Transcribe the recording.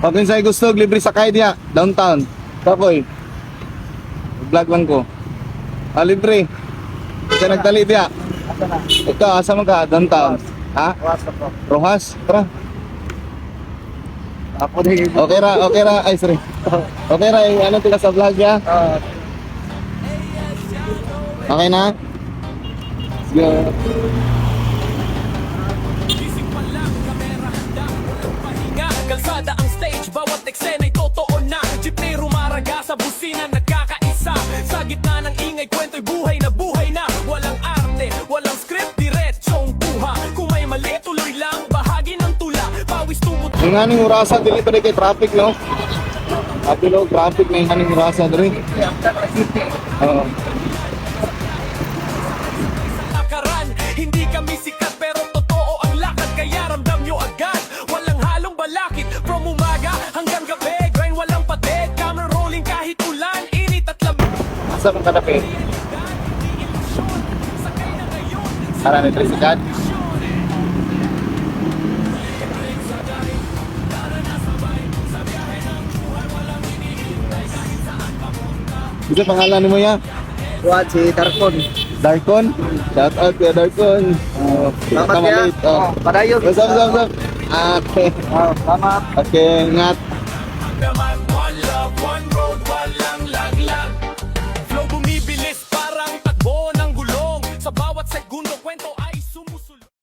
Pag sa'yo gusto, libre sakay diya, downtown. Kapoy. Vlog lang ko. Libre. Kasi nagtali diya. Asa na? Ikaw, asa mo ka? Downtown. Ha? Bukas ako. Rojas? Tara. Ako din. Okay ra. Ay, sorry. Okay ra, yung ano tila sa vlog ya? Okay na? Let's go. Gising pa lang, kamera handa, walang pahinga. Kalsada ang stage, bawat eksena'y totoo na. Jeepney rumaraga sa busina, nagkakaisa. Sa gitna ng ingay, kwento'y buhay na. Walang arte, walang script, diretsong buha. Kung may mali, tuloy lang, bahagi ng tula. Pawis tumot. Yung haning urasa, dili pa rin kay traffic, no? Apilo, traffic na yung haning urasa dali. Oo. Lakaran, hindi kami sikat pero totoo ang lakad. Kaya ramdam nyo agad, walang halong balakid. From umaga hanggang gabi, grind walang pated. Camera rolling kahit ulan, init at lamig. Asa mong kadapi? Sakay na ngayon, Ara, nitrisikat? Bisa pangalan mo ya? Buwan si Darkon. Darkon? Shout out ya Darkon. Salamat Tama ya. late. Oh. Padayon. What's up? Okay. Salamat. Okay, ingat. naman, one love, one